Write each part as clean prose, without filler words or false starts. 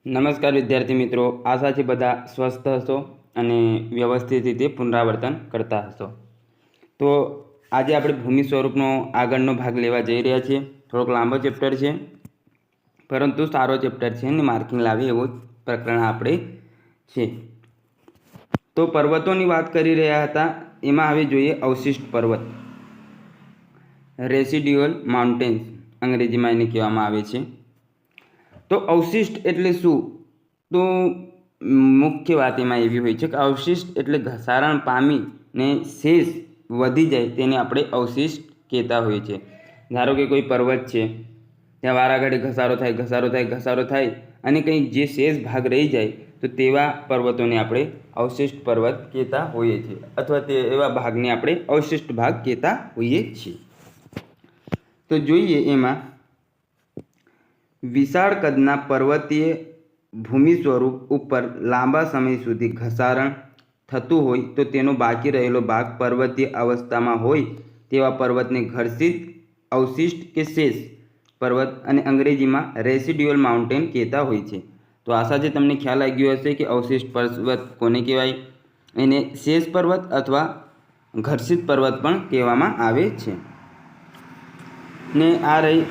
નમસ્કાર વિદ્યાર્થી મિત્રો, આશા છે બધા સ્વસ્થ હશો અને વ્યવસ્થિત રીતે પુનરાવર્તન કરતા હશો। તો આજે આપણે ભૂમિ સ્વરૂપનો આગળનો ભાગ લેવા જઈ રહ્યા છીએ। થોડોક લાંબો ચેપ્ટર છે, પરંતુ સારો ચેપ્ટર છે અને માર્કિંગ લાવે એવું પ્રકરણ આપણે છે। તો પર્વતોની વાત કરી રહ્યા હતા, એમાં હવે જોઈએ અવશિષ્ટ પર્વત, રેસિડ્યુઅલ માઉન્ટેન્સ અંગ્રેજીમાં એને કહેવામાં આવે છે। તો અવશિષ્ટ એટલે શું? તો મુખ્ય વાત એમાં એવી હોય છે કે અવશિષ્ટ એટલે ઘસારણ પામીને શેષ વધી જાય તેને આપણે અવશિષ્ટ કહેતા હોઈએ છીએ। ધારો કે કોઈ પર્વત છે, ત્યાં વારાઘડી ઘસારો થાય અને કંઈક જે શેષ ભાગ રહી જાય તો તેવા પર્વતોને આપણે અવશિષ્ટ પર્વત કહેતા હોઈએ છીએ, અથવા તે એવા ભાગને આપણે અવશિષ્ટ ભાગ કહેતા હોઈએ છીએ। તો જોઈએ એમાં વિશાળ કદના પર્વતીય ભૂમિ સ્વરૂપ ઉપર લાંબા સમય સુધી ઘસારણ થતું હોય તો તેનો બાકી રહેલો ભાગ પર્વતીય અવસ્થામાં હોય તેવા પર્વતને ઘર્ષિત અવશિષ્ટ કે શેષ પર્વત અને અંગ્રેજીમાં રેસિડ્યુઅલ માઉન્ટેન કહેતા હોય છે। તો આશા છે તમને ખ્યાલ આવી ગયો હશે કે અવશિષ્ટ પર્વત કોને કહેવાય, એને શેષ પર્વત અથવા ઘર્ષિત પર્વત પણ કહેવામાં આવે છે। ને આ રહી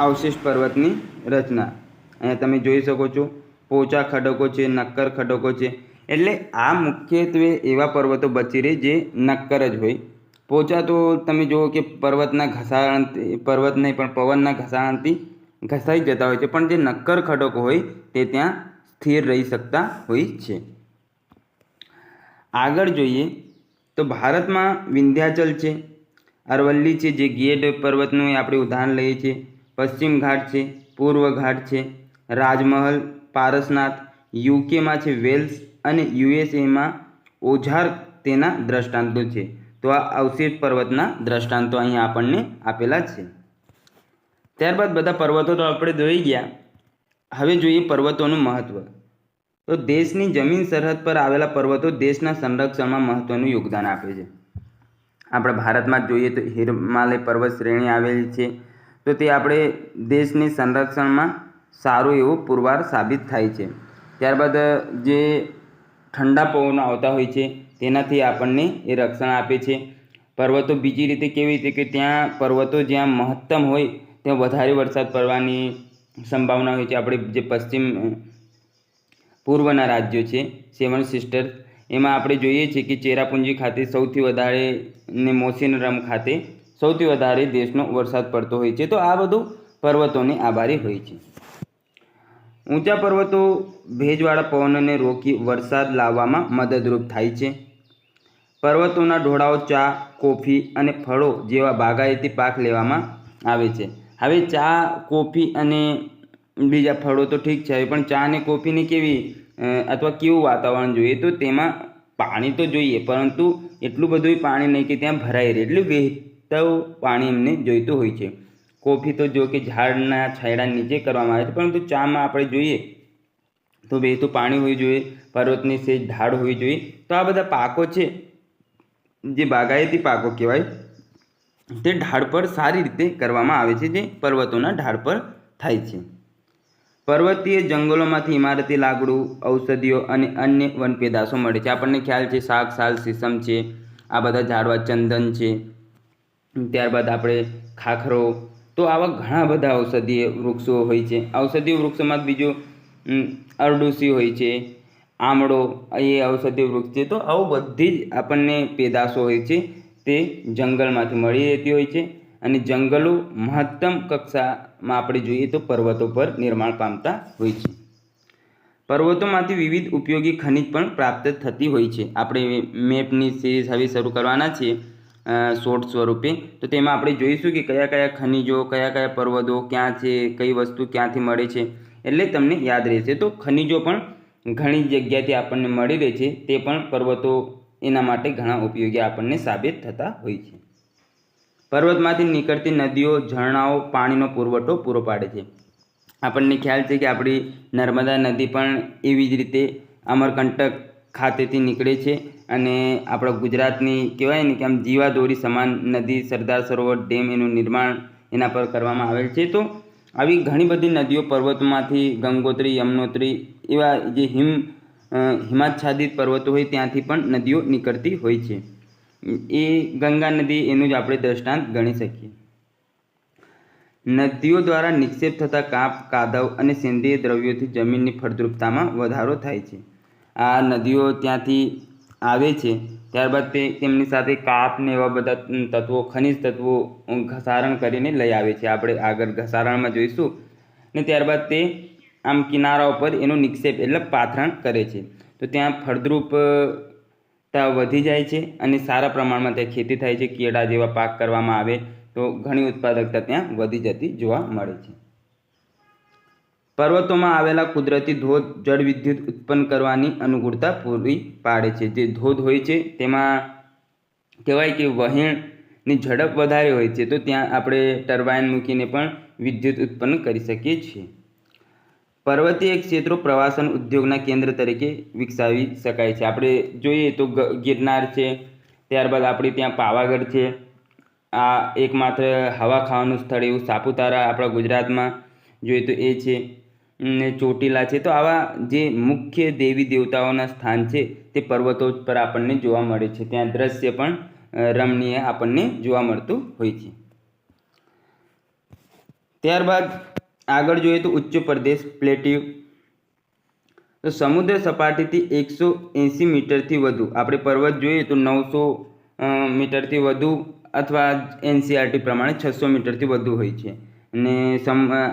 અવશિષ્ટ પર્વતની રચના। અહીંયા તમે જોઈ શકો છો, પોચા ખડકો છે, નક્કર ખડકો છે, એટલે આ મુખ્યત્વે એવા પર્વતો બચી રહે જે નક્કર જ હોય। પોચા તો તમે જુઓ કે પર્વતના પવનના ઘસારણથી ઘસાઈ જતા હોય છે, પણ જે નક્કર ખડકો હોય તે ત્યાં સ્થિર રહી શકતા હોય છે। આગળ જોઈએ તો ભારતમાં વિંધ્યાચલ છે, અરવલ્લી છે, જે ગેડ પર્વતનું આપણે ઉદાહરણ લઈએ છીએ, પશ્ચિમ ઘાટ છે, પૂર્વ ઘાટ છે, રાજમહલ, પારસનાથ, યુકેમાં છે વેલ્સ અને યુએસએમાં ઓઝાર્ક તેના દ્રષ્ટાંતો છે। તો આ અવશિષ્ટ પર્વતના દ્રષ્ટાંતો અહીંયા આપણને આપેલા છે। ત્યારબાદ બધા પર્વતો તો આપણે જોઈ ગયા, હવે જોઈએ પર્વતોનું મહત્ત્વ। તો દેશની જમીન સરહદ પર આવેલા પર્વતો દેશના સંરક્ષણમાં મહત્ત્વનું યોગદાન આપે છે। આપણા ભારતમાં જ જોઈએ તો હિમાલય પર્વત શ્રેણી આવેલી છે, તો તે આપણે દેશની સંરક્ષણમાં સારું એવું પુરવાર સાબિત થાય છે। ત્યારબાદ જે ઠંડા પવનો આવતા હોય છે તેનાથી આપણને એ રક્ષણ આપે છે। પર્વતો બીજી રીતે કેવી રીતે કે ત્યાં પર્વતો જ્યાં મહત્તમ હોય ત્યાં વધારે વરસાદ પડવાની સંભાવના હોય છે। આપણે જે પૂર્વના રાજ્યો છે, 7 સિસ્ટર્સ, એમાં આપણે જોઈએ છીએ કે ચેરાપુંજી ખાતે સૌથી વધારે ને મોસીનરામ ખાતે સૌથી વધારે દેશનો વરસાદ પડતો હોય છે। તો આ બધું પર્વતોને આભારી હોય છે। ઊંચા પર્વતો ભેજવાળા પવનોને રોકી વરસાદ લાવવામાં મદદરૂપ થાય છે। પર્વતોના ઢોળાવો ચા, કોફી અને ફળો જેવા બાગાયતી પાક લેવામાં આવે છે। હવે ચા, કોફી અને બીજા ફળો તો ઠીક છે, પણ ચા અને કોફીને કેવું વાતાવરણ જોઈએ? તો તેમાં પાણી તો જોઈએ, પરંતુ એટલું બધું પાણી નહીં કે ત્યાં ભરાઈ રહે, એટલું વહેતું પાણી એમને જોઈતું હોય છે। કોફી તો જો કે ઝાડના છાંયડા નીચે કરવામાં આવે છે, પરંતુ ચામાં આપણે જોઈએ તો વહેતું પાણી હોવું જોઈએ, પર્વતની સેજ ઢાળ હોવી જોઈએ। તો આ બધા પાકો છે, જે બાગાયતી પાકો કહેવાય, તે ઢાળ પર સારી રીતે કરવામાં આવે છે, જે પર્વતોના ઢાળ પર થાય છે। પર્વતીય જંગલોમાંથી ઇમારતી લાકડું, ઔષધિઓ અને અન્ય વનપેદાશો મળે છે। આપણને ખ્યાલ છે શાક, સાલ, સીસમ છે, આ બધા ઝાડવા, ચંદન છે, ત્યારબાદ આપણે ખાખરો, તો આવા ઘણા બધા ઔષધીય વૃક્ષો હોય છે। ઔષધીય વૃક્ષોમાં બીજું અરડુસી હોય છે, આમળો, એ ઔષધીય વૃક્ષ છે। તો આવું બધી જ આપણને પેદાશો હોય છે તે જંગલમાંથી મળી રહેતી હોય છે, અને જંગલો મહત્તમ કક્ષામાં આપણે જોઈએ તો પર્વતો પર નિર્માણ પામતા હોય છે। પર્વતોમાંથી વિવિધ ઉપયોગી ખનિજ પણ પ્રાપ્ત થતી હોય છે। આપણે મેપની સિરીઝ હવે શરૂ કરવાના છીએ શોર્ટ સ્વરૂપે, તો તેમાં આપણે જોઈશું કે કયા કયા ખનિજો, કયા કયા પર્વતો ક્યાં છે, કઈ વસ્તુ ક્યાંથી મળે છે, એટલે તમને યાદ રહેશે। તો ખનિજો પણ ઘણી જગ્યાથી આપણને મળી રહે છે, તે પણ પર્વતો એના માટે ઘણા ઉપયોગી આપણને સાબિત થતા હોય છે। પર્વતમાંથી નીકળતી નદીઓ, ઝરણાઓ પાણીનો પુરવઠો પૂરો પાડે છે। આપણને ખ્યાલ છે કે આપણી નર્મદા નદી પણ એવી જ રીતે અમરકંટક ખાતેથી નીકળે છે, અને આપણા ગુજરાતની કહેવાય ને કે આમ જીવાદોરી સમાન નદી સરદાર સરોવર ડેમ, એનું નિર્માણ એના પર કરવામાં આવેલ છે। તો આવી ઘણી બધી નદીઓ પર્વતોમાંથી ગંગોત્રી, યમનોત્રી એવા જે હિમાચ્છાદિત પર્વતો હોય ત્યાંથી પણ નદીઓ નીકળતી હોય છે. એ ગંગા નદી એનું જ આપણે દ્રષ્ટાંત ગણી શકીએ. નદીઓ દ્વારા નિક્ષેપ થતા કાંપ, કાદવ અને સેન્દ્રિય દ્રવ્યોથી જમીનની ફળદ્રુપતામાં વધારો થાય છે. આ નદીઓ ત્યાંથી આવે છે, ત્યારબાદ તેમની સાથે કાપ ને એવા બધા તત્વો, ખનિજ તત્વો ઘસારણ કરીને લઈ આવે છે. આપણે આગળ ઘસારણમાં જોઈશું. ને ત્યારબાદ તે આમ કિનારા ઉપર એનું નિક્ષેપ એટલે પાથરણ કરે છે. તો ત્યાં ફળદ્રુપતા વધી જાય છે અને સારા પ્રમાણમાં ત્યાં ખેતી થાય છે. કેળા જેવા પાક કરવામાં આવે તો ઘણી ઉત્પાદકતા ત્યાં વધી જતી જોવા મળે છે. પર્વતોમાં આવેલા કુદરતી ધોધ જળ વિદ્યુત ઉત્પન્ન કરવાની અનુકૂળતા પૂરી પાડે છે. જે ધોધ હોય છે તેમાં કહેવાય કે વહેણની ઝડપ વધારે હોય છે, તો ત્યાં આપણે ટર્બાઇન મૂકીને પણ વિદ્યુત ઉત્પન્ન કરી શકીએ છીએ. પર્વતીય ક્ષેત્રો પ્રવાસન ઉદ્યોગના કેન્દ્ર તરીકે વિકસાવી શકાય છે. આપણે જોઈએ તો ગિરનાર છે, ત્યારબાદ આપણે ત્યાં પાવાગઢ છે. આ એકમાત્ર હવા ખાવાનું સ્થળ એવું સાપુતારા આપણા ગુજરાતમાં જોઈએ તો એ છે, ને ચોટીલા છે. તો આવા જે મુખ્ય દેવી દેવતાઓના સ્થાન છે તે પર્વતો પર આપણને જોવા મળે છે. ત્યાં દ્રશ્ય પણ રમણીય આપણને જોવા મળતું હોય છે. ત્યારબાદ આગળ જોઈએ તો ઉચ્ચ પ્રદેશ પ્લેટ્યુ. તો સમુદ્ર સપાટીથી 180 મીટરથી વધુ, આપણે પર્વત જોઈએ તો 900 મીટરથી વધુ અથવા NCERT પ્રમાણે 600 મીટરથી વધુ હોય છે. અને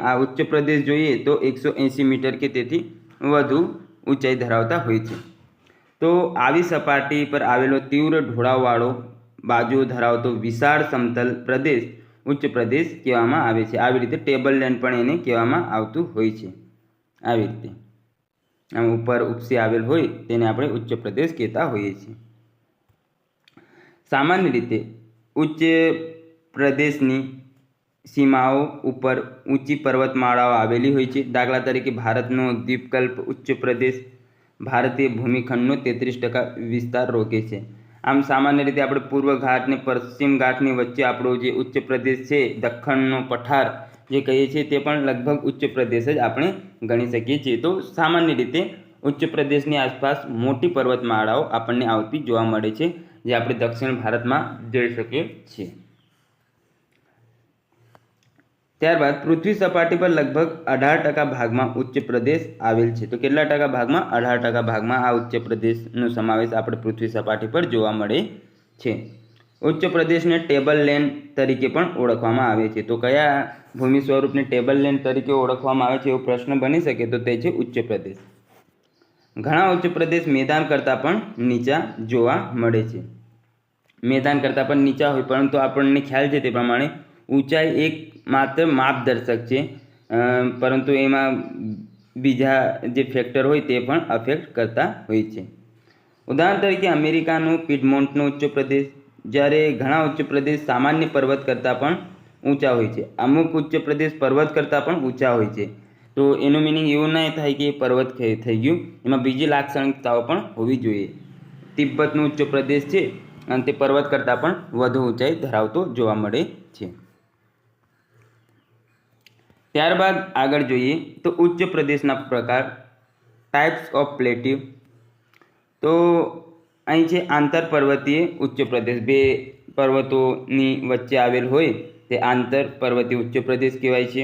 આ ઉચ્ચ પ્રદેશ જોઈએ તો 180 મીટર કે તેથી વધુ ઊંચાઈ ધરાવતા હોય છે. તો આવી સપાટી પર આવેલો તીવ્ર ઢોળાવવાળો બાજુઓ ધરાવતો વિશાળ સમતલ પ્રદેશ ઉચ્ચ પ્રદેશ કહેવામાં આવે છે. આવી રીતે ટેબલ લેન્ડ પણ એને કહેવામાં આવતું હોય છે. આવી રીતે આમ ઉપર ઉપસી આવેલ હોય તેને આપણે ઉચ્ચ પ્રદેશ કહેતા હોઈએ છીએ. સામાન્ય રીતે ઉચ્ચ પ્રદેશની સીમાઓ ઉપર ઊંચી પર્વતમાળાઓ આવેલી હોય છે. દાખલા તરીકે ભારતનો દ્વીપકલ્પ ઉચ્ચ પ્રદેશ ભારતીય ભૂમિખંડનો 33% વિસ્તાર રોકે છે. આમ સામાન્ય રીતે આપણે પૂર્વ ઘાટ ને પશ્ચિમ ઘાટની વચ્ચે આપણો જે ઉચ્ચ પ્રદેશ છે, દખ્ખણનો પઠાર જે કહીએ છીએ, તે પણ લગભગ ઉચ્ચ પ્રદેશ જ આપણે ગણી શકીએ છીએ. તો સામાન્ય રીતે ઉચ્ચ પ્રદેશની આસપાસ મોટી પર્વતમાળાઓ આપણને આવતી જોવા મળે છે, જે આપણે દક્ષિણ ભારતમાં જોઈ શકીએ છીએ. ત્યારબાદ પૃથ્વી સપાટી પર લગભગ 18% ભાગમાં ઉચ્ચ પ્રદેશ આવેલ છે. તો કેટલા ટકા ભાગમાં? 18% ભાગમાં આ ઉચ્ચ પ્રદેશનો સમાવેશ આપણે પૃથ્વી સપાટી પર જોવા મળે છે. ઉચ્ચ પ્રદેશને ટેબલ લેન્ડ તરીકે પણ ઓળખવામાં આવે છે. તો કયા ભૂમિ સ્વરૂપને ટેબલ લેન્ડ તરીકે ઓળખવામાં આવે છે એવો પ્રશ્ન બની શકે, તો તે છે ઉચ્ચ પ્રદેશ. ઘણા ઉચ્ચ પ્રદેશ મેદાન કરતાં પણ નીચા જોવા મળે છે. મેદાન કરતાં પણ નીચા હોય, પરંતુ આપણને ખ્યાલ છે તે પ્રમાણે ઊંચાઈ એક માત્ર માપદર્શક છે, પરંતુ એમાં બીજા જે ફેક્ટર હોય તે પણ અફેક્ટ કરતા હોય છે. ઉદાહરણ તરીકે અમેરિકાનો પિડમોન્ટનો ઉચ્ચ પ્રદેશ, જ્યારે ઘણા ઉચ્ચ પ્રદેશ સામાન્ય પર્વત કરતાં પણ ઊંચા હોય છે. અમુક ઉચ્ચ પ્રદેશ પર્વત કરતાં પણ ઊંચા હોય છે. તો એનું મિનિંગ એવું નહીં થાય કે પર્વત થઈ ગયું, એમાં બીજી લાક્ષણિકતાઓ પણ હોવી જોઈએ. તિબ્બતનો ઉચ્ચ પ્રદેશ છે અને તે પર્વત કરતાં પણ વધુ ઊંચાઈ ધરાવતો જોવા મળે છે. ત્યારબાદ આગળ જોઈએ તો ઉચ્ચ પ્રદેશના પ્રકાર, ટાઈપ્સ ઓફ પ્લેટ્યુ. તો અહીં છે આંતર પર્વતીય ઉચ્ચ પ્રદેશ. બે પર્વતોની વચ્ચે આવેલ હોય તે આંતર પર્વતીય ઉચ્ચ પ્રદેશ કહેવાય છે.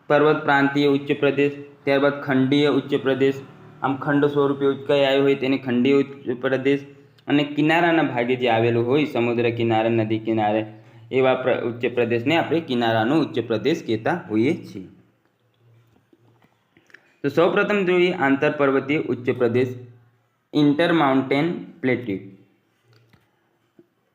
પર્વત પ્રાંતીય ઉચ્ચ પ્રદેશ, ત્યારબાદ ખંડીય ઉચ્ચ પ્રદેશ, આમ ખંડ સ્વરૂપે ઊંચાઈ આવી હોય તેને ખંડીય ઉચ્ચ પ્રદેશ, અને કિનારાના ભાગે જે આવેલું હોય સમુદ્ર કિનારે, નદી કિનારે, એવા ઉચ્ચ પ્રદેશને આપણે કિનારાનો ઉચ્ચ પ્રદેશ કહેતા હોઈએ છીએ. તો સૌપ્રથમ જોઈએ આંતર પર્વતીય ઉચ્ચ પ્રદેશ, ઇન્ટરમાઉન્ટેન પ્લેટ્યુ.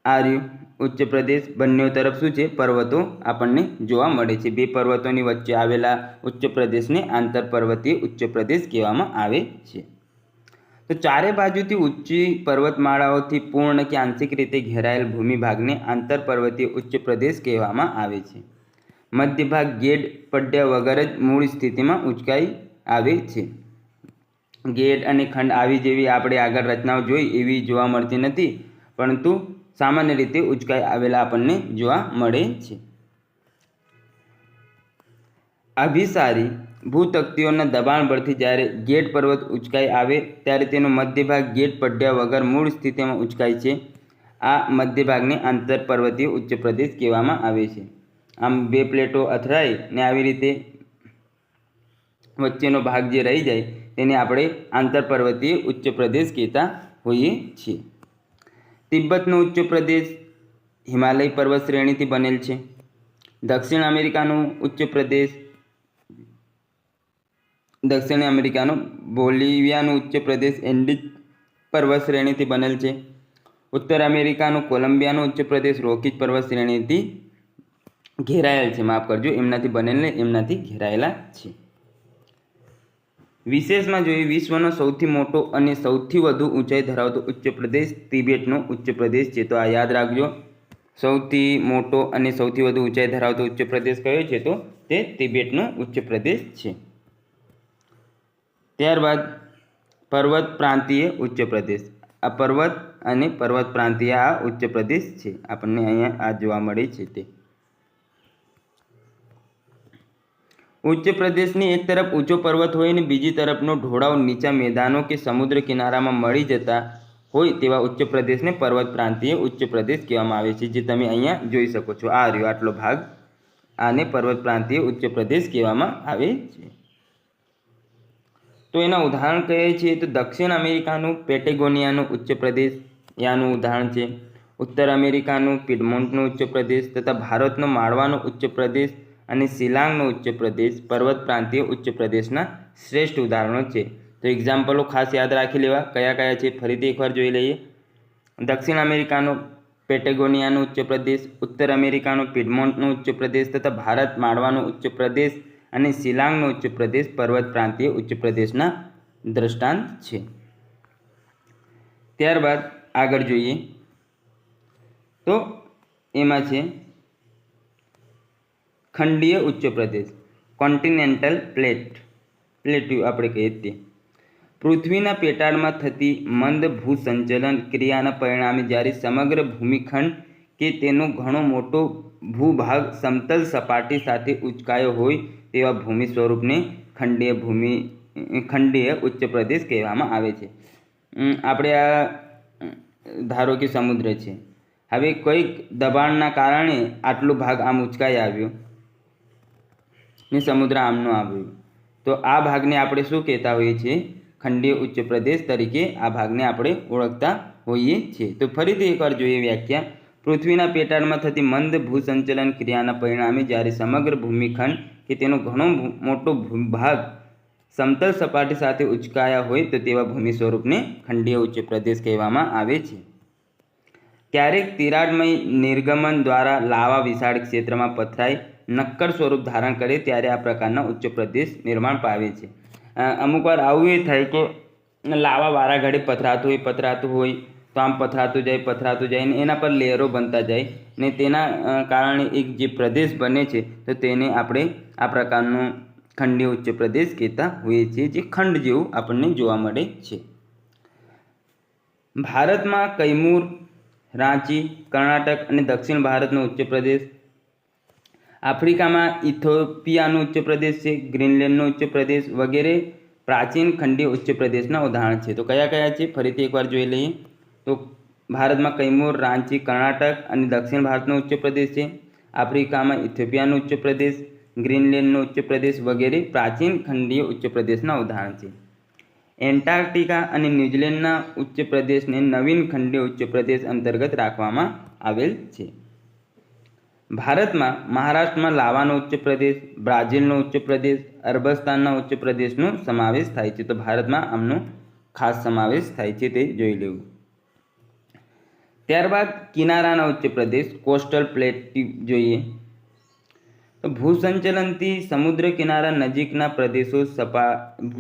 આ રહ્યું ઉચ્ચ પ્રદેશ. બંને તરફ શું છે? પર્વતો આપણને જોવા મળે છે. બે પર્વતોની વચ્ચે આવેલા ઉચ્ચ પ્રદેશને આંતર પર્વતીય ઉચ્ચ પ્રદેશ કહેવામાં આવે છે. તો ચારે બાજુથી ઊંચી પર્વતમાળાઓથી પૂર્ણ કે આંશિક રીતે ઘેરાયેલ ભૂમિભાગને આંતર પર્વતીય ઉચ્ચ પ્રદેશ કહેવામાં આવે છે. મધ્ય ભાગ ગેડ પડ્યા વગર જ મૂળ સ્થિતિમાં ઊંચકાઈ આવે છે. ગેડ અને ખંડ આવી જેવી આપણે આગળ રચનાઓ જોઈ એવી જોવા મળતી નથી, પરંતુ સામાન્ય રીતે ઊંચકાઈ આવેલા આપણને જોવા મળે છે. અભિસારી ભૂતકતીઓના દબાણ બળથી જ્યારે ગેટ પર્વત ઉંચકાઈ આવે ત્યારે તેનો મધ્યભાગ ગેટ પડ્યા વગર મૂળ સ્થિતિમાં ઉંચકાય છે. આ મધ્યભાગને આંતરપર્વતીય ઉચ્ચ પ્રદેશ કહેવામાં આવે છે. આમ બે પ્લેટો અથડાય ને આવી રીતે વચ્ચેનો ભાગ જે રહી જાય તેને આપણે આંતરપર્વતીય ઉચ્ચ પ્રદેશ કહેતા હોઈએ છીએ. તિબ્બતનો ઉચ્ચ પ્રદેશ હિમાલય પર્વત શ્રેણીથી બનેલ છે. દક્ષિણ અમેરિકાનો બોલિવિયાનો ઉચ્ચ પ્રદેશ એન્ડીઝ પર્વત શ્રેણીથી બનેલ છે. ઉત્તર અમેરિકાનો કોલંબિયાનો ઉચ્ચ પ્રદેશ રોકીઝ પર્વત શ્રેણીથી ઘેરાયેલ છે. માફ કરજો, એમનાથી બનેલ ને એમનાથી ઘેરાયેલા છે. વિશેષમાં જોઈએ, વિશ્વનો સૌથી મોટો અને સૌથી વધુ ઊંચાઈ ધરાવતો ઉચ્ચ પ્રદેશ તિબેટનો ઉચ્ચ પ્રદેશ છે. તો આ યાદ રાખજો, સૌથી મોટો અને સૌથી વધુ ઊંચાઈ ધરાવતો ઉચ્ચ પ્રદેશ કયો છે? તો તે તિબેટનો ઉચ્ચ પ્રદેશ છે. ત્યારબાદ પર્વત પ્રાંતીય ઉચ્ચ પ્રદેશ. આ પર્વત અને પર્વત પ્રાંતીય આ ઉચ્ચ પ્રદેશ છે. આપણને અહીંયા આ જોવા મળે છે. તે ઉચ્ચ પ્રદેશની એક તરફ ઊંચો પર્વત હોય અને બીજી તરફનો ઢોળાવ નીચા મેદાનો કે સમુદ્ર કિનારામાં મળી જતા હોય તેવા ઉચ્ચ પ્રદેશને પર્વત પ્રાંતીય ઉચ્ચ પ્રદેશ કહેવામાં આવે છે. જે તમે અહીંયા જોઈ શકો છો, આ રહ્યો આટલો ભાગ, આને પર્વત પ્રાંતીય ઉચ્ચ પ્રદેશ કહેવામાં આવે છે. તો એના ઉદાહરણ કહે છે તો દક્ષિણ અમેરિકાનું પેટેગોનિયાનો ઉચ્ચ પ્રદેશ યાનું ઉદાહરણ છે. ઉત્તર અમેરિકાનું પિડમોન્ટનો ઉચ્ચ પ્રદેશ તથા ભારતનો માળવાનો ઉચ્ચ પ્રદેશ અને શિલાંગનો ઉચ્ચ પ્રદેશ પર્વત પ્રાંતીય ઉચ્ચ પ્રદેશના શ્રેષ્ઠ ઉદાહરણો છે. તો એક્ઝામ્પલો ખાસ યાદ રાખી લેવા, કયા કયા છે ફરીથી એકવાર જોઈ લઈએ. દક્ષિણ અમેરિકાનો પેટેગોનિયાનો ઉચ્ચ પ્રદેશ, ઉત્તર અમેરિકાનો પિડમોન્ટનો ઉચ્ચ પ્રદેશ તથા ભારત માળવાનો ઉચ્ચ પ્રદેશ અને શિલાંગનો ઉચ્ચ પ્રદેશ પર્વત પ્રાંતીય ઉચ્ચ પ્રદેશના દ્રષ્ટાંત છે. ત્યારબાદ આગળ જોઈએ તો એમાં છે ખંડીય ઉચ્ચ પ્રદેશ, કોન્ટિનેન્ટલ પ્લેટ્યુ આપણે કહીએ તે. પૃથ્વીના પેટાળમાં થતી મંદ ભૂસંચલન ક્રિયાના પરિણામે જ્યારે સમગ્ર ભૂમિખંડ કે તેનો ઘણો મોટો ભૂભાગ સમતલ સપાટી સાથે ઉંચકાયો હોય તેવા ભૂમિ સ્વરૂપને ખંડીય ઉચ્ચ પ્રદેશ કહેવામાં આવે છે. આપણે આ ધારો કે સમુદ્ર છે, હવે કોઈક દબાણના કારણે આટલો ભાગ આમ ઉંચકાઈ આવ્યો ને સમુદ્ર આમનો આવ્યો, તો આ ભાગને આપણે શું કહેતા હોઈએ છીએ? ખંડીય ઉચ્ચ પ્રદેશ તરીકે આ ભાગને આપણે ઓળખતા હોઈએ છીએ. તો ફરીથી એકવાર જોઈએ વ્યાખ્યા. પૃથ્વીના પેટાળમાં થતી મંદ ભૂસંચલન ક્રિયાના પરિણામે જ્યારે સમગ્ર ભૂમિખંડ કે તેનો ઘણો મોટો ભાગ સમતલ સપાટી સાથે ઉંચકાયા હોય તો તેવા ભૂમિ સ્વરૂપને ખંડીય ઉચ્ચ પ્રદેશ કહેવામાં આવે છે. ક્યારેક તિરાડમય નિર્ગમન દ્વારા લાવા વિશાળ ક્ષેત્રમાં પથરાઈ નક્કર સ્વરૂપ ધારણ કરે ત્યારે આ પ્રકારના ઉચ્ચ પ્રદેશ નિર્માણ પામે છે. અમુક વાર આવું એ થાય કે લાવા વારાઘડી પથરાતું હોય તો આમ પથરાતું જાય ને એના પર લેયરો બનતા જાય ને તેના કારણે એક જે પ્રદેશ બને છે તો તેને આપણે આ પ્રકારનો ખંડીય ઉચ્ચ પ્રદેશ કહેતા હોઈએ છીએ, જે ખંડ જેવું આપણને જોવા મળે છે. ભારતમાં કૈમૂર, રાંચી, કર્ણાટક અને દક્ષિણ ભારતનો ઉચ્ચ પ્રદેશ. આફ્રિકામાં ઇથોપિયાનો ઉચ્ચ પ્રદેશ છે, ગ્રીનલેન્ડનો ઉચ્ચ પ્રદેશ વગેરે પ્રાચીન ખંડીય ઉચ્ચ પ્રદેશના ઉદાહરણ છે. તો કયા કયા છે ફરીથી એકવાર જોઈ લઈએ. તો ભારતમાં કૈમૂર, રાંચી, કર્ણાટક અને દક્ષિણ ભારતનો ઉચ્ચ પ્રદેશ છે. આફ્રિકામાં ઇથોપિયાનો ઉચ્ચ પ્રદેશ, ગ્રીનલેન્ડનો ઉચ્ચ પ્રદેશ વગેરે પ્રાચીન ખંડીય ઉચ્ચ પ્રદેશના ઉદાહરણ છે. એન્ટાર્કટિકા અને ન્યૂઝીલેન્ડના ઉચ્ચ પ્રદેશને નવીન ખંડીય ઉચ્ચ પ્રદેશ અંતર્ગત રાખવામાં આવેલ છે. ભારતમાં મહારાષ્ટ્રમાં લાવાનો ઉચ્ચ પ્રદેશ, બ્રાઝિલનો ઉચ્ચ પ્રદેશ, અરબસ્તાનના ઉચ્ચ પ્રદેશનો સમાવેશ થાય છે. તો ભારતમાં આમનો ખાસ સમાવેશ થાય છે, તે જોઈ લેવું. ત્યારબાદ કિનારાના ઉચ્ચ પ્રદેશ, કોસ્ટલ પ્લેટ્યુ જોઈએ. તો ભૂસંચલનથી સમુદ્ર કિનારા નજીકના પ્રદેશો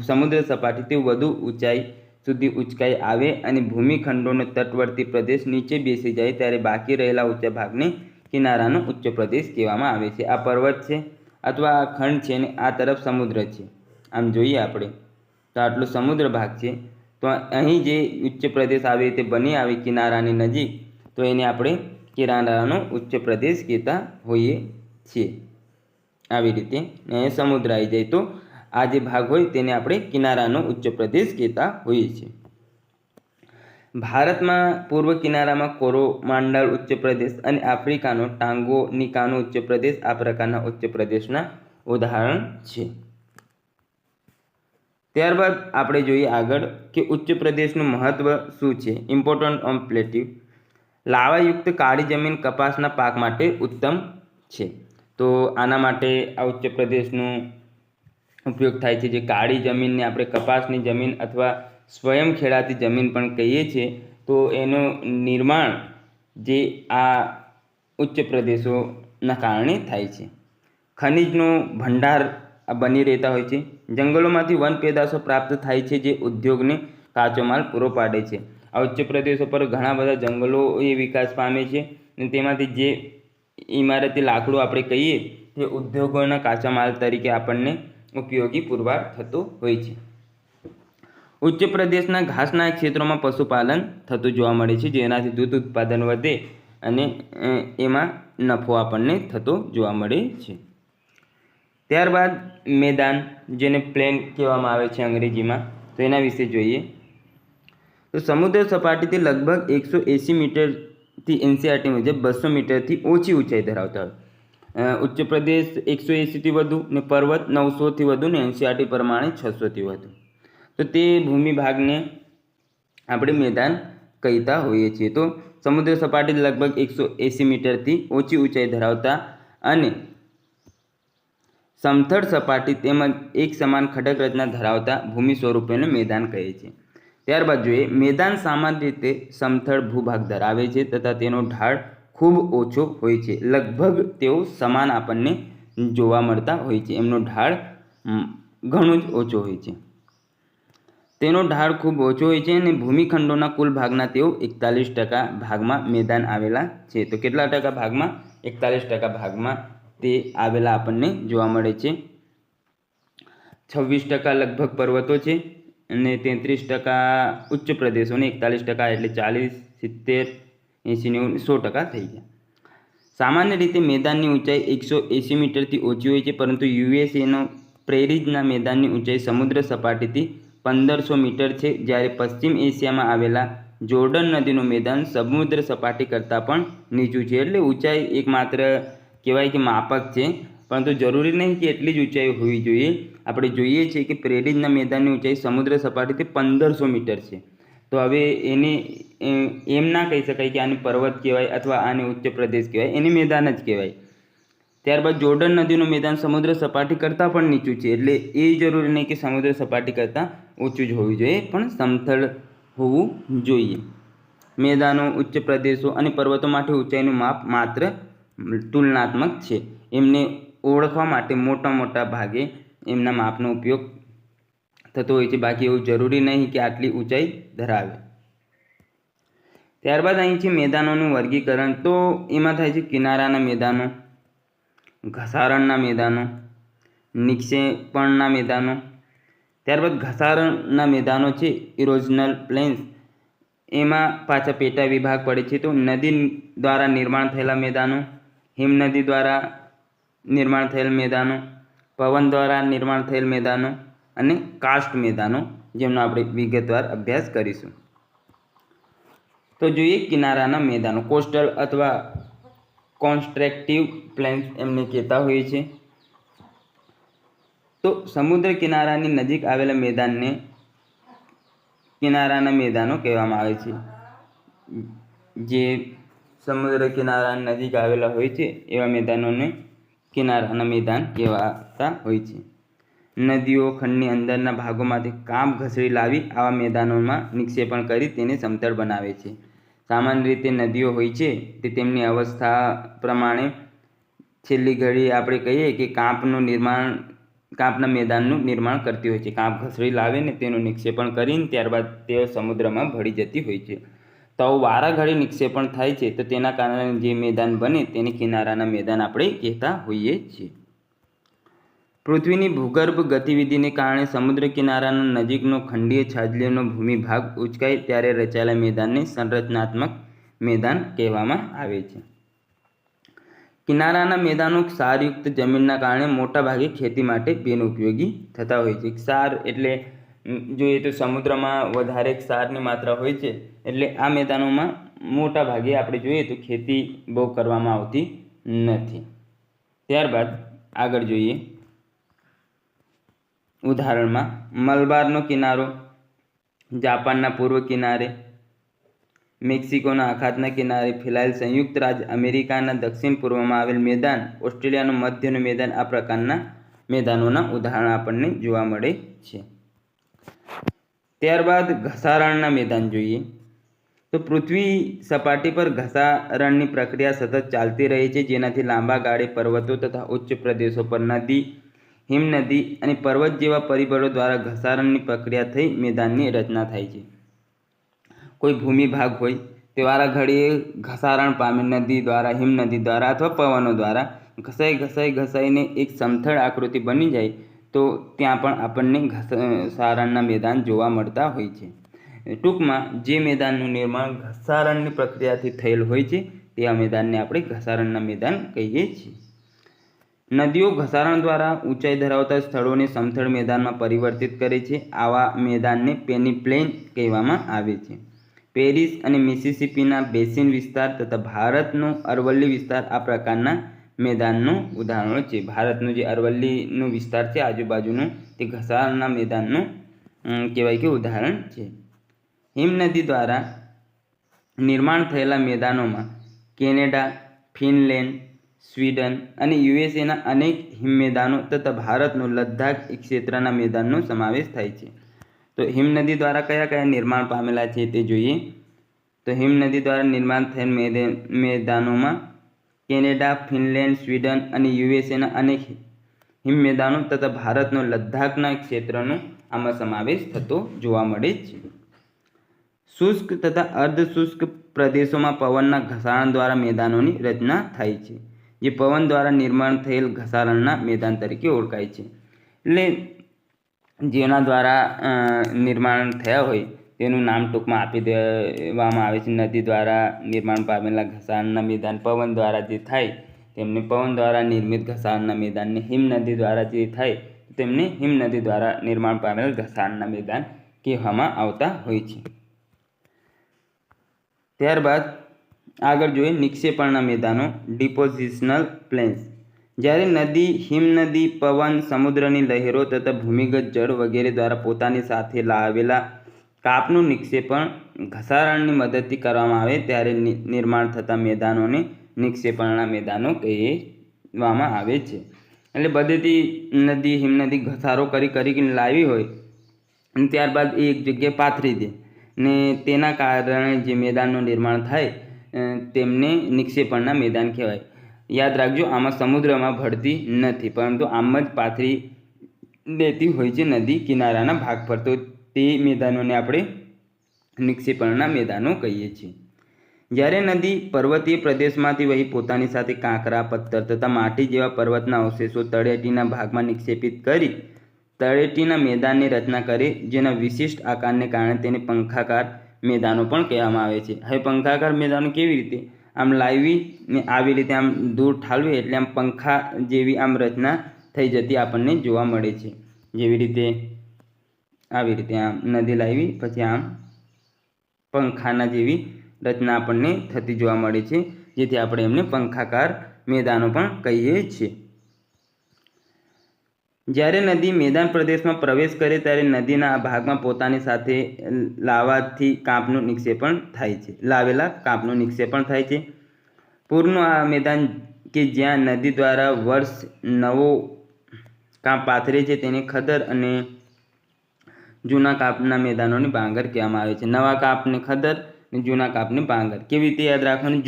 સમુદ્ર સપાટીથી વધુ ઊંચાઈ સુધી ઉંચકાઈ આવે અને ભૂમિખંડોનો તટવર્તી પ્રદેશ નીચે બેસી જાય ત્યારે બાકી રહેલા ઊંચા ભાગને કિનારાનો ઉચ્ચ પ્રદેશ કહેવામાં આવે છે. આ પર્વત છે અથવા આ ખંડ છે ને આ તરફ સમુદ્ર છે. આમ જોઈએ આપણે તો આટલો સમુદ્ર ભાગ છે, તો અહીં જે ઉચ્ચ પ્રદેશ આવે તે બની આવે કિનારાની નજીક, તો એને આપણે કિનારાનો ઉચ્ચ પ્રદેશ કહેતા હોઈએ છીએ. આવી રીતે સમુદ્ર આવી જાય તો આ જે ભાગ હોય તેને આપણે કિનારાનો ઉચ્ચ પ્રદેશ કહેતા હોઈએ છીએ. ભારતમાં પૂર્વ કિનારામાં કોરોમાંડલ ઉચ્ચ પ્રદેશ અને આફ્રિકાનો ટાંગોનિકાનો ઉચ્ચ પ્રદેશ આ પ્રકારના ઉચ્ચ પ્રદેશના ઉદાહરણ છે. ત્યારબાદ આપણે જોઈએ આગળ કે ઉચ્ચ પ્રદેશનું મહત્વ શું છે. Important of પ્લેટ્યુ. લાવાયુક્ત કાળી જમીન કપાસના પાક માટે ઉત્તમ છે. તો આના માટે આ ઉચ્ચ પ્રદેશનો ઉપયોગ થાય છે. જે કાળી જમીનને આપણે કપાસની જમીન અથવા સ્વયં ખેડાતી જમીન પણ કહીએ છીએ. તો એનું નિર્માણ જે આ ઉચ્ચ પ્રદેશોના કારણે થાય છે. ખનિજનો ભંડાર બની રહેતા હોય છે. જંગલોમાંથી વન પેદાશો પ્રાપ્ત થાય છે જે ઉદ્યોગને કાચો માલ પૂરો પાડે છે. આ ઉચ્ચ પ્રદેશો પર ઘણા બધા જંગલો એ વિકાસ પામે છે અને તેમાંથી જે ઇમારતી લાકડું આપણે કહીએ તે ઉદ્યોગોના કાચા માલ તરીકે આપણને ઉપયોગી પુરવાર થતો હોય છે. ઉચ્ચ પ્રદેશના ઘાસના ક્ષેત્રોમાં પશુપાલન થતું જોવા મળે છે જેનાથી દૂધ ઉત્પાદન વધે અને એમાં નફો આપણને થતો જોવા મળે છે. ત્યારબાદ મેદાન, જેને પ્લેન કહેવામાં આવે છે અંગ્રેજીમાં, તો એના વિશે જોઈએ. તો સમુદ્ર સપાટીથી લગભગ 180 મીટરથી એનસીઆરટી મુજબ 200 મીટરથી ઓછી ઊંચાઈ ધરાવતા હોય. ઉચ્ચ પ્રદેશ 180થી વધુ ને પર્વત 900થી વધુ ને એનસીઆરટી પ્રમાણે 600થી વધુ. તો તે ભૂમિભાગને આપણે મેદાન કહેતા હોઈએ છીએ. તો સમુદ્ર સપાટી લગભગ 180 મીટરથી ઓછી ઊંચાઈ ધરાવતા અને સમથળ સપાટી તેમજ એક સમાન ખડક રચના ધરાવતા ભૂમિ સ્વરૂપોને મેદાન કહે છે. ત્યારબાદ જોઈએ, મેદાન સામાન્ય રીતે સમથળ ભૂભાગ ધરાવે છે તથા તેનો ઢાળ ખૂબ ઓછો હોય છે. લગભગ તેઓ સમાન આપણને જોવા મળતા હોય છે. એમનો ઢાળ ઘણો જ ઓછો હોય છે. તેનો ઢાળ ખૂબ ઓછો હોય છે અને ભૂમિખંડોના કુલ ભાગના તેઓ 41% ભાગમાં મેદાન આવેલા છે. તો કેટલા ટકા ભાગમાં? 41% ભાગમાં તે આવેલા આપણને જોવા મળે છે. 26% લગભગ પર્વતો છે અને 33% ઉચ્ચ પ્રદેશો અને 41% એટલે 40, 70, 80, 90, 100% થઈ ગયા. સામાન્ય રીતે મેદાનની ઊંચાઈ 180 મીટરથી ઓછી હોય છે, પરંતુ યુએસએનો પ્રેરીજના મેદાનની ઊંચાઈ સમુદ્ર સપાટીથી 1500 મીટર છે, જ્યારે પશ્ચિમ એશિયામાં આવેલા જોર્ડન નદીનું મેદાન સમુદ્ર સપાટી કરતાં પણ નીચું છે. એટલે ઊંચાઈ એકમાત્ર કહેવાય કે માપક છે, પરંતુ જરૂરી નહીં કે એટલી જ ઊંચાઈ હોવી જોઈએ. આપણે જોઈએ છીએ કે પ્રેરીજના મેદાનની ઊંચાઈ સમુદ્ર સપાટીથી 1500 મીટર છે. તો હવે એને એમ ના કહી શકાય કે આને પર્વત કહેવાય અથવા આને ઉચ્ચ પ્રદેશ કહેવાય, એને મેદાન જ કહેવાય. ત્યારબાદ જોર્ડન નદીનું મેદાન સમુદ્ર સપાટી કરતાં પણ નીચું છે. એટલે એ જરૂરી નહીં કે સમુદ્ર સપાટી કરતાં ઊંચું જ હોવું જોઈએ, પણ સમથળ હોવું જોઈએ. મેદાનો, ઉચ્ચ પ્રદેશો અને પર્વતો માટે ઊંચાઈનું માપ માત્ર તુલનાત્મક છે. એમને ઓળખવા માટે મોટા ભાગે એમના માપનો ઉપયોગ થતો હોય છે. બાકી એવું જરૂરી નહીં કે આટલી ઊંચાઈ ધરાવે. ત્યારબાદ અહીં છે મેદાનોનું વર્ગીકરણ. તો એમાં થાય છે કિનારાના મેદાનો, ઘસારણના મેદાનો, નિક્ષેપણના મેદાનો. ત્યારબાદ ઘસારણના મેદાનો છે ઇરોઝનલ પ્લેન્સ. એમાં પાછા પેટા વિભાગ પડે છે. તો નદી દ્વારા નિર્માણ થયેલા મેદાનો, હિમનદી દ્વારા નિર્માણ થયેલ મેદાનો, પવન દ્વારા નિર્માણ થયેલ મેદાનો અને કાસ્ટ મેદાનો, જેમનો આપણે વિગતવાર અભ્યાસ કરીશું. તો જોઈએ કિનારાના મેદાનો. કોસ્ટલ અથવા કોન્સ્ટ્રક્ટિવ પ્લેન્સ એમને કહેતા હોઈએ છીએ. તો સમુદ્ર કિનારાની નજીક આવેલા મેદાનને કિનારાના મેદાનો કહેવામાં આવે છે. જે સમુદ્ર કિનારાની નજીક આવેલા હોય છે એવા મેદાનોને કિનારાના મેદાન કહેવાતા હોય છે. નદીઓ ખંડની અંદરના ભાગોમાંથી કાંપ ઘસડી લાવી આવા મેદાનોમાં નિક્ષેપણ કરી તેને સમતળ બનાવે છે. સામાન્ય રીતે નદીઓ હોય છે તે તેમની અવસ્થા પ્રમાણે છેલ્લી ઘડી આપણે કહીએ કે કાંપના મેદાનનું નિર્માણ કરતી હોય છે. કાંપ ઘસડી લાવે ને તેનું નિક્ષેપણ કરીને ત્યારબાદ તે સમુદ્રમાં ભળી જતી હોય છે. તો વારાઘડી નિક્ષેપણ થાય છે, તો તેના કારણે જે મેદાન બને તેને કિનારાના મેદાન આપણે કહેતા હોઈએ છીએ. પૃથ્વીની ભૂગર્ભ ગતિવિધિને કારણે સમુદ્ર કિનારાના નજીકનો ખંડીય છાજલીઓનો ભૂમિભાગ ઉંચકાય ત્યારે રચાયેલા મેદાનને સંરચનાત્મક મેદાન કહેવામાં આવે છે. કિનારાના મેદાનો ક્ષારયુક્ત જમીનના કારણે મોટાભાગે ખેતી માટે બિનઉપયોગી થતા હોય છે. ક્ષાર એટલે જોઈએ તો સમુદ્રમાં વધારે ક્ષારની માત્રા હોય છે, એટલે આ મેદાનોમાં મોટા ભાગે આપણે જોઈએ તો ખેતી બહુ કરવામાં આવતી નથી. ત્યારબાદ આગળ જોઈએ ઉદાહરણમાં મલબારનો કિનારો, જાપાનના પૂર્વ કિનારે, મેક્સિકોના અખાતના કિનારે ફેલાયેલ સંયુક્ત રાજ્ય અમેરિકાના દક્ષિણ પૂર્વમાં આવેલ મેદાન, ઓસ્ટ્રેલિયાનું મધ્યનું મેદાન, આ પ્રકારના મેદાનોના ઉદાહરણ આપણને જોવા મળે છે. ત્યારબાદ ઘસારણના મેદાન જોઈએ તો પૃથ્વી સપાટી પર ઘસારણની પ્રક્રિયા સતત ચાલતી રહે છે, જેનાથી લાંબા ગાળે પર્વતો તથા ઉચ્ચ પ્રદેશો પર નદી, હિમનદી અને પર્વત જેવા પરિબળો દ્વારા ઘસારણની પ્રક્રિયા થઈ મેદાનની રચના થાય છે. કોઈ ભૂમિભાગ હોય તે વારા ઘડીએ ઘસારણ પામે નદી દ્વારા, હિમનદી દ્વારા અથવા પવનો દ્વારા ઘસાઈને એક સમથળ આકૃતિ બની જાય તો ત્યાં પણ આપણને ઘસારણના મેદાન જોવા મળતા હોય છે. ટૂંકમાં જે મેદાનનું નિર્માણ ઘસારણની પ્રક્રિયાથી થયેલ હોય છે તેવા મેદાનને આપણે ઘસારણના મેદાન કહીએ છીએ. નદીઓ ઘસારણ દ્વારા ઊંચાઈ ધરાવતા સ્થળોને સમથળ મેદાનમાં પરિવર્તિત કરે છે. આવા મેદાનને પેનીપ્લેન કહેવામાં આવે છે. પેરિસ અને મિસિસિપીના બેસિન વિસ્તાર તથા ભારતનો અરવલ્લી વિસ્તાર આ પ્રકારના મેદાનનું ઉદાહરણો છે. ભારતનું જે અરવલ્લીનો વિસ્તાર છે આજુબાજુનું, તે ઘસારણના મેદાનનું કહેવાય કે ઉદાહરણ છે. હિમનદી દ્વારા નિર્માણ થયેલા મેદાનોમાં કેનેડા, ફિનલેન્ડ, સ્વીડન અને યુએસએના અનેક હિમમેદાનો તથા ભારતનું લદ્દાખ ક્ષેત્રના મેદાનનો સમાવેશ થાય છે. તો હિમનદી દ્વારા કયા કયા નિર્માણ પામેલા છે તે જોઈએ તો હિમનદી દ્વારા નિર્માણ થયેલ મેદાનોમાં કેનેડા, ફિનલેન્ડ, સ્વીડન અને યુએસએના અનેક હિમમેદાનો તથા ભારતનો લદ્દાખના ક્ષેત્રનો આમાં સમાવેશ થતો જોવા મળે છે. શુષ્ક તથા અર્ધશુષ્ક પ્રદેશોમાં પવનના ઘસારણ દ્વારા મેદાનોની રચના થાય છે, જે પવન દ્વારા નિર્માણ થયેલ ઘસારણના મેદાન તરીકે ઓળખાય છે. એટલે જેના દ્વારા નિર્માણ થયા હોય તેનું નામ ટૂંકમાં આપી દેવામાં આવે છે. નદી દ્વારા નિર્માણ પામેલા ઘસારણના મેદાન, પવન દ્વારા જે થાય તેમને પવન દ્વારા નિર્મિત ઘસારણના મેદાનને, હિમનદી દ્વારા જે થાય તેમને હિમનદી દ્વારા નિર્માણ પામેલ ઘસારણના મેદાન કહેવામાં આવતા હોય છે. ત્યારબાદ આગળ જોઈએ નિક્ષેપણના મેદાનો, ડિપોઝિશનલ પ્લેન્સ. જ્યારે નદી, હિમનદી, પવન, સમુદ્રની લહેરો તથા ભૂમિગત જળ વગેરે દ્વારા પોતાની સાથે લાવેલા કાપનું નિક્ષેપણ ઘસારણની મદદથી કરવામાં આવે ત્યારે નિર્માણ થતા મેદાનોને નિક્ષેપણના મેદાનો કહેવામાં આવે છે. એટલે બધેથી નદી, હિમનદી ઘસારો કરીને લાવી હોય અને ત્યારબાદ એ એક જગ્યાએ પાથરી દે ને તેના કારણે જે મેદાનનું નિર્માણ થાય તેમને નિક્ષેપણના મેદાન કહેવાય. યાદ રાખજો, આમાં સમુદ્રમાં ભળતી નથી, પરંતુ આમ જ પાથરી દેતી હોય છે નદી કિનારાના ભાગ પર, તો તે મેદાનોને આપણે નિક્ષેપણના મેદાનો કહીએ છીએ. જ્યારે નદી પર્વતીય પ્રદેશમાંથી વહી પોતાની સાથે કાંકરા, પથ્થર તથા માટી જેવા પર્વતના અવશેષો તળેટીના ભાગમાં નિક્ષેપિત કરી તળેટીના મેદાનની રચના કરે, જેના વિશિષ્ટ આકારને કારણે તેને પંખાકાર મેદાનો પણ કહેવામાં આવે છે. હવે પંખાકાર મેદાનો કેવી રીતે? આમ લાવી ને આવી રીતે આમ દૂર ઠાલવી એટલે આમ પંખા જેવી આમ રચના થઈ જતી આપણને જોવા મળે છે. જેવી રીતે આવી રીતે આમ નદી લાવી પછી આમ પંખાના જેવી રચના આપણને થતી જોવા મળે છે, જેથી આપણે એમને પંખાકાર મેદાનો પણ કહીએ છીએ. જ્યારે નદી મેદાન પ્રદેશમાં પ્રવેશ કરે ત્યારે નદીના આ ભાગમાં પોતાની સાથે લાવેલા કાંપનું નિક્ષેપણ થાય છે. પૂરનું આ મેદાન કે જ્યાં નદી દ્વારા વર્ષ નવો કાંપ પાથરે છે તેને ખદર અને જૂના કાપના મેદાનોની બાંગર કહેવામાં આવે છે. નવા કાપને ખદર અને જૂના કાપને બાંગર. કેવી રીતે યાદ રાખવાનું?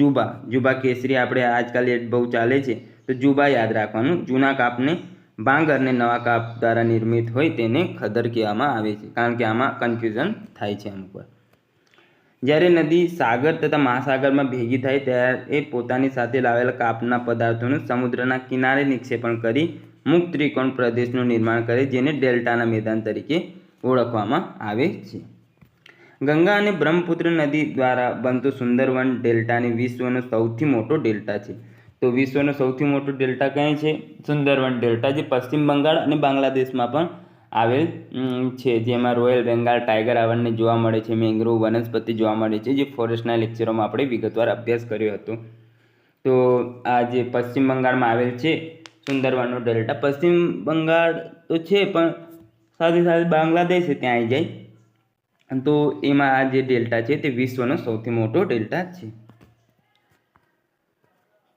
જુબા કેસરી આપણે આજકાલ એ બહુ ચાલે છે, તો જુબા યાદ રાખવાનું. જૂના કાપને બાંગર ને નવા કાપ દ્વારા નિર્મિત હોય તેને ખદર કહેવામાં આવે છે, કારણ કે આમાં કન્ફ્યુઝન થાય છે અમુક વાર. જ્યારે નદી સાગર તથા મહાસાગરમાં ભેગી થાય ત્યારે પોતાની સાથે લાવેલા કાપના પદાર્થોનું સમુદ્રના કિનારે નિક્ષેપણ કરી મુક્ત ત્રિકોણ પ્રદેશનું નિર્માણ કરે, જેને ડેલ્ટાના મેદાન તરીકે ઓળખવામાં આવે છે. ગંગા અને બ્રહ્મપુત્ર નદી દ્વારા બનતું સુંદરવન ડેલ્ટાની વિશ્વનો સૌથી મોટો ડેલ્ટા છે. તો વિશ્વનો સૌથી મોટો ડેલ્ટા કયો છે? સુંદરવન ડેલ્ટા, જે પશ્ચિમ બંગાળ અને બાંગ્લાદેશમાં પણ આવેલ છે, જેમાં રોયલ બેંગાલ ટાઈગર આપણને જોવા મળે છે, મેંગ્રોવ વનસ્પતિ જોવા મળે છે, જે ફોરેસ્ટના લેક્ચરોમાં આપણે વિગતવાર અભ્યાસ કર્યો હતો. તો આ જે પશ્ચિમ બંગાળમાં આવેલ છે સુંદરવનનો ડેલ્ટા, પશ્ચિમ બંગાળ તો છે પણ સાથે સાથે બાંગ્લાદેશ ત્યાં આવી જાય, તો એમાં આ જે ડેલ્ટા છે તે વિશ્વનો સૌથી મોટો ડેલ્ટા છે.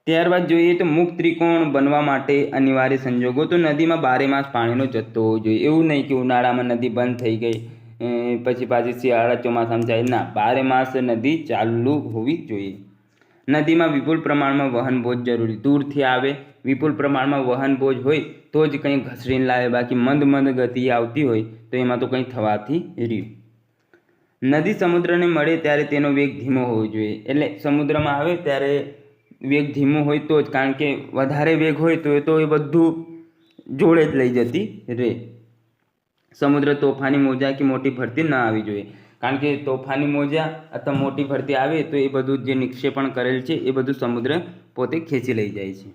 ત્યારબાદ જોઈએ તો મુક્ત ત્રિકોણ બનવા માટે અનિવાર્ય સંજોગો. તો નદીમાં 12 માસ પાણીનો જથ્થો હોવો જોઈએ. એવું નહીં કે ઉનાળામાં નદી બંધ થઈ ગઈ પછી પાછી શિયાળા ચોમાસામાં જાય, ના, 12 માસ નદી ચાલુ હોવી જોઈએ. નદીમાં વિપુલ પ્રમાણમાં વહન બોજ જરૂરી, દૂરથી આવે વિપુલ પ્રમાણમાં વહન બોજ હોય તો જ કંઈ ઘસડીને લાવે, બાકી મંદ ગતિ આવતી હોય તો એમાં તો કંઈ થવાથી રહ્યું. નદી સમુદ્રને મળે ત્યારે તેનો વેગ ધીમો હોવો જોઈએ. એટલે સમુદ્રમાં આવે ત્યારે વેગ ધીમો હોય તો જ, કારણ કે વધારે વેગ હોય તો એ બધું જોડે જ લઈ જતી રહે. સમુદ્ર તોફાની મોજા કે મોટી ભરતી ન આવી જોઈએ, કારણ કે તોફાની મોજા અથવા મોટી ભરતી આવે તો એ બધું જે નિક્ષેપણ કરેલ છે એ બધું સમુદ્ર પોતે ખેંચી લઈ જાય છે.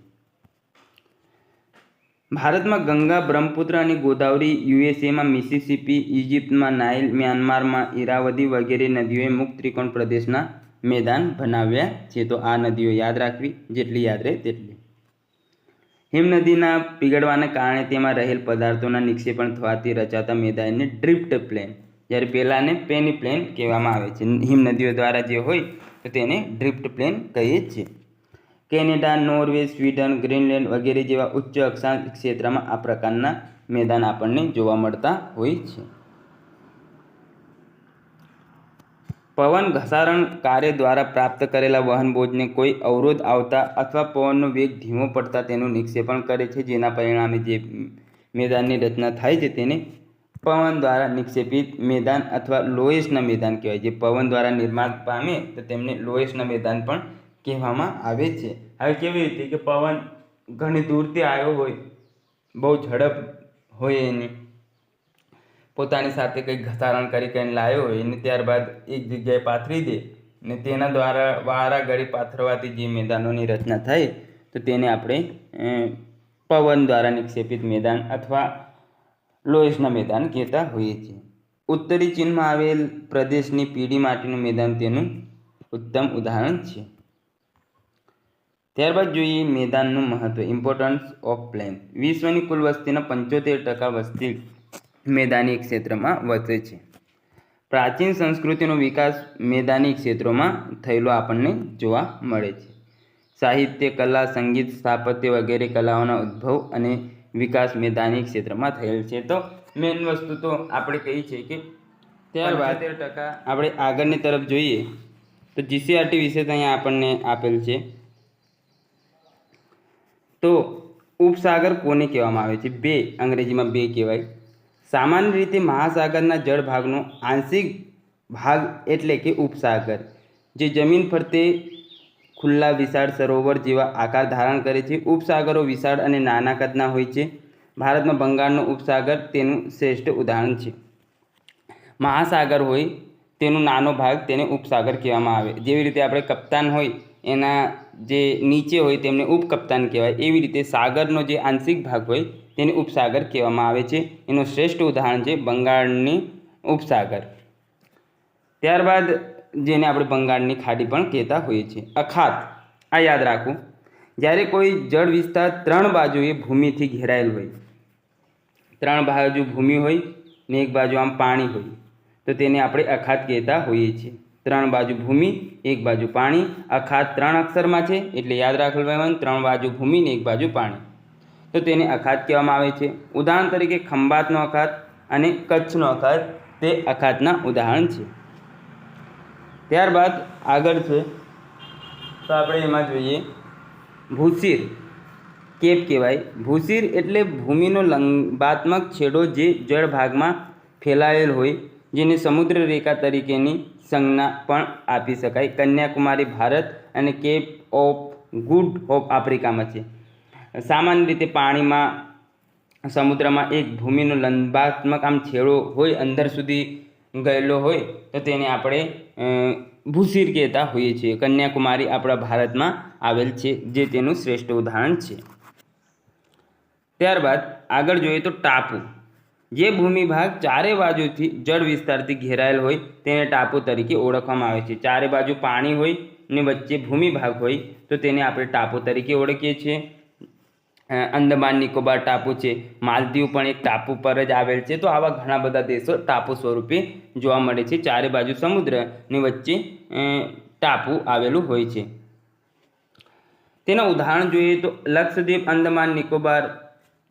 ભારતમાં ગંગા, બ્રહ્મપુત્ર અને ગોદાવરી, યુએસએમાં મિસિસિપી, ઇજિપ્તમાં નાઇલ, મ્યાનમારમાં ઈરાવદી વગેરે નદીઓએ મુક્ત ત્રિકોણ પ્રદેશના મેદાન બનાવ્યા છે. તો આ નદીઓ યાદ રાખવી, જેટલી યાદ રહે તેટલી. હિમનદીના પીગળવાને કારણે તેમાં રહેલ પદાર્થોના નિક્ષેપણ થવાથી રચાતા મેદાનને ડ્રિફ્ટ પ્લેન, જ્યારે પહેલાંને પેની પ્લેન કહેવામાં આવે છે. હિમનદીઓ દ્વારા જે હોય તો તેને ડ્રિફ્ટ પ્લેન કહીએ છીએ. કેનેડા, નોર્વે, સ્વીડન, ગ્રીનલેન્ડ વગેરે જેવા ઉચ્ચ અક્ષાંશ ક્ષેત્રમાં આ પ્રકારના મેદાન આપણને જોવા મળતા હોય છે. પવન ઘસારણ કાર્ય દ્વારા પ્રાપ્ત કરેલા વહન બોજને કોઈ અવરોધ આવતા અથવા પવનનો વેગ ધીમો પડતા તેનું નિક્ષેપણ કરે છે, જેના પરિણામે જે મેદાનની રચના થાય છે તેને પવન દ્વારા નિક્ષેપિત મેદાન અથવા લોએસના મેદાન કહેવાય. જે પવન દ્વારા નિર્માણ પામે તો તેમને લોએસના મેદાન પણ કહેવામાં આવે છે. હવે કેવી રીતે કે પવન ઘણી દૂરથી આવ્યો હોય, બહુ ઝડપ હોય એની, પોતાની સાથે કંઈક ઘસારણ કરીને લાવ્યો હોય અને ત્યારબાદ એક જગ્યાએ પાથરી દે ને તેના દ્વારા વારાઘડી પાથરવાથી જે મેદાનોની રચના થાય તો તેને આપણે પવન દ્વારા નિક્ષેપિત મેદાન અથવા લોએસના મેદાન કહેતા હોઈએ છીએ. ઉત્તરી ચીનમાં આવેલ પ્રદેશની પીળી માટીનું મેદાન તેનું ઉત્તમ ઉદાહરણ છે. ત્યારબાદ જોઈએ મેદાનનું મહત્વ, ઇમ્પોર્ટન્સ ઓફ પ્લેન. વિશ્વની કુલ વસ્તીના 75% વસ્તી મેદાની ક્ષેત્રમાં વસે છે. પ્રાચીન સંસ્કૃતિનો વિકાસ મેદાની ક્ષેત્રોમાં થયેલો આપણને જોવા મળે છે. સાહિત્ય, કલા, સંગીત, સ્થાપત્ય વગેરે કલાઓના ઉદ્ભવ અને વિકાસ મેદાની ક્ષેત્રમાં થયેલ છે. તો મેઇન વસ્તુ તો આપણે કહી છે કે ત્યારબાદ 75% આપણે આગળની તરફ જોઈએ તો જીસીઆરટી વિશે તો અહીંયા આપણને આપેલ છે. તો ઉપસાગર કોને કહેવામાં આવે છે? બે, અંગ્રેજીમાં બે કહેવાય. સામાન્ય રીતે મહાસાગરના જળ ભાગનો આંશિક ભાગ એટલે કે ઉપસાગર, જે જમીન ફરતે ખુલ્લા વિશાળ સરોવર જેવા આકાર ધારણ કરે છે. ઉપસાગરો વિશાળ અને નાના કદના હોય છે. ભારતમાં બંગાળનો ઉપસાગર તેનું શ્રેષ્ઠ ઉદાહરણ છે. મહાસાગર હોય તેનો નાનો ભાગ તેને ઉપસાગર કહેવામાં આવે. જેવી રીતે આપણે કપ્તાન હોય એના જે નીચે હોય તેમને ઉપકપ્તાન કહેવાય, એવી રીતે સાગરનો જે આંશિક ભાગ હોય તેને ઉપસાગર કહેવામાં આવે છે. એનું શ્રેષ્ઠ ઉદાહરણ છે બંગાળની ઉપસાગર. ત્યારબાદ જેને આપણે બંગાળની ખાડી પણ કહેતા હોઈએ છીએ. અખાત, આ યાદ રાખવું, જ્યારે કોઈ જળ વિસ્તાર 3 બાજુએ ભૂમિથી ઘેરાયેલ હોય, 3 બાજુ ભૂમિ હોય ને એક બાજુ આમ પાણી હોય તો તેને આપણે અખાત કહેતા હોઈએ છીએ. 3 બાજુ ભૂમિ, એક બાજુ પાણી. અખાત 3 અક્ષરમાં છે એટલે યાદ રાખવાનું, 3 બાજુ ભૂમિ ને એક બાજુ પાણી, તો તેને અખાત કહેવામાં આવે છે. ઉદાહરણ તરીકે ખંભાતનો અખાત અને કચ્છનો અખાત તે અખાતના ઉદાહરણ છે. ત્યારબાદ આગળ છે તો આપણે એમાં જોઈએ ભૂશિર, કેપ કહેવાય. ભૂશિર એટલે ભૂમિનો લંબાત્મક છેડો જે જળ ભાગમાં ફેલાયેલ હોય, જેને સમુદ્ર રેખા તરીકેની સંજ્ઞા પણ આપી શકાય. કન્યાકુમારી ભારત અને કેપ ઓફ ગુડ હોપ આફ્રિકામાં છે. સામાન્ય રીતે પાણીમાં, સમુદ્રમાં એક ભૂમિનો લંબાત્મક આમ છેડો હોય, અંદર સુધી ગયેલો હોય તો તેને આપણે ભૂશીર કહેતા હોઈએ છીએ. કન્યાકુમારી આપણા ભારતમાં આવેલ છે, જે તેનું શ્રેષ્ઠ ઉદાહરણ છે. ત્યારબાદ આગળ જોઈએ તો ટાપુ. જે ભૂમિભાગ ચારે બાજુથી જળ વિસ્તારથી ઘેરાયેલ હોય તેને ટાપુ તરીકે ઓળખવામાં આવે છે. ચારે બાજુ પાણી હોય ને વચ્ચે ભૂમિભાગ હોય તો તેને આપણે ટાપુ તરીકે ઓળખીએ છીએ. અંદમાન નિકોબાર ટાપુ છે, માલદીવ પણ એક ટાપુ પર જ આવેલ છે. તો આવા ઘણા બધા દેશો ટાપુ સ્વરૂપે જોવા મળે છે. ચારે બાજુ સમુદ્રની વચ્ચે ટાપુ આવેલું હોય છે. તેના ઉદાહરણ જોઈએ તો લક્ષદ્વીપ, અંદમાન નિકોબાર,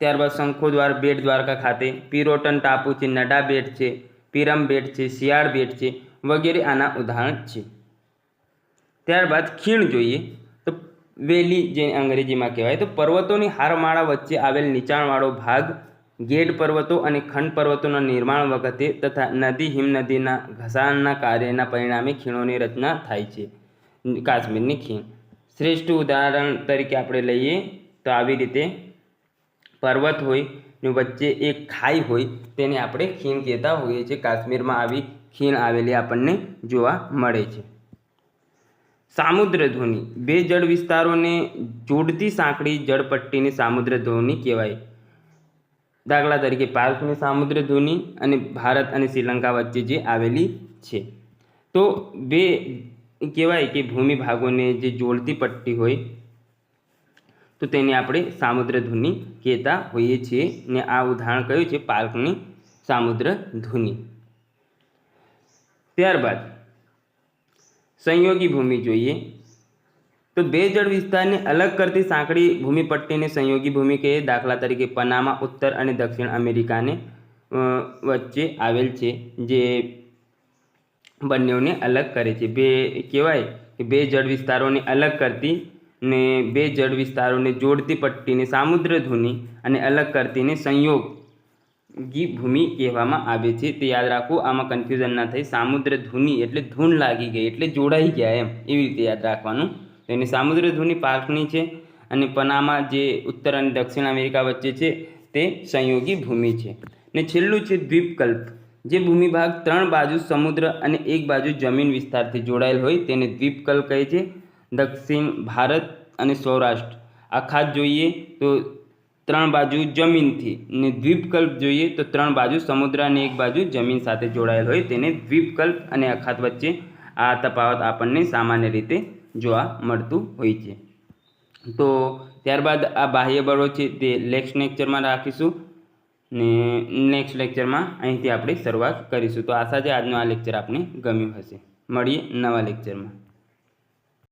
ત્યારબાદ શંખોદ્વાર, બેટ દ્વારકા ખાતે, પિરોટન ટાપુ છે, નડા બેટ છે, પીરમ બેટ છે, શિયાળ બેટ છે વગેરે આના ઉદાહરણ છે. ત્યારબાદ ખીણ જોઈએ તો વેલી, જે અંગ્રેજીમાં કહેવાય, તો પર્વતોની હારમાળા વચ્ચે આવેલ નીચાણવાળો ભાગ ગેડ પર્વતો અને ખંડ પર્વતોના નિર્માણ વખતે તથા નદી હિમનદીના ઘસાણના કાર્યના પરિણામે ખીણોની રચના થાય છે. કાશ્મીરની ખીણ શ્રેષ્ઠ ઉદાહરણ તરીકે આપણે લઈએ તો આવી રીતે પર્વત હોય ને વચ્ચે એક ખાઈ હોય તેને આપણે ખીણ કહેતા હોઈએ છીએ. કાશ્મીરમાં આવી ખીણ આવેલી આપણને જોવા મળે છે. સામુદ્ર ધુની. બે જળ વિસ્તારોને જોડતી સાંકડી જળપટ્ટીની સામુદ્ર ધુની કહેવાય. દાખલા તરીકે પાર્કની સામુદ્ર ધુની અને ભારત અને શ્રીલંકા વચ્ચે જે આવેલી છે. તો બે કહેવાય કે ભૂમિ ભાગોને જે જોડતી પટ્ટી હોય તો તેને આપણે સામુદ્ર ધુની કહેતા હોઈએ છીએ. ને આ ઉદાહરણ કયું છે? પાર્કની સામુદ્ર ધુની. ત્યારબાદ સંયોગી ભૂમિ જોઈએ તો બે જળ વિસ્તારને અલગ કરતી સાંકડી ભૂમિપટ્ટીને સંયોગી ભૂમિ કહે. દાખલા તરીકે પનામા ઉત્તર અને દક્ષિણ અમેરિકાને વચ્ચે આવેલ છે, જે બંનેઓને અલગ કરે છે. બે કહેવાય કે બે જળ વિસ્તારોને અલગ કરતી ને બે જળ વિસ્તારોને જોડતી પટ્ટીને સામુદ્ર ધુની અને અલગ કરતીને સંયોગી ભૂમિ કહેવામાં આવે છે. તે યાદ રાખવું, આમાં કન્ફ્યુઝન ના થાય. સામુદ્ર ધુની એટલે ધૂન લાગી ગઈ એટલે જોડાઈ ગયા એમ, એવી રીતે યાદ રાખવાનું. તો એની સામુદ્ર ધુની પાર્કની છે અને પનામા જે ઉત્તર અને દક્ષિણ અમેરિકા વચ્ચે છે તે સંયોગી ભૂમિ છે. ને છેલ્લું છે દ્વીપકલ્પ. જે ભૂમિભાગ ત્રણ બાજુ સમુદ્ર અને એક બાજુ જમીન વિસ્તારથી જોડાયેલ હોય તેને દ્વીપકલ્પ કહે છે. દક્ષિણ ભારત અને સૌરાષ્ટ્ર અખાત જોઈએ તો ત્રણ બાજુ જમીનથી, ને દ્વીપકલ્પ જોઈએ તો ત્રણ બાજુ સમુદ્ર અને એક બાજુ જમીન સાથે જોડાયેલ હોય તેને દ્વીપકલ્પ અને અખાત વચ્ચે આ તફાવત આપણને સામાન્ય રીતે જોવા મળતું હોય છે. તો ત્યારબાદ આ બાહ્ય બળો છે તે નેક્સ્ટ લેક્ચરમાં રાખીશું ને નેક્સ્ટ લેક્ચરમાં અહીંથી આપણે શરૂઆત કરીશું. તો આશા છે આજનું આ લેક્ચર આપને ગમ્યું હશે. મળીએ નવા લેક્ચરમાં.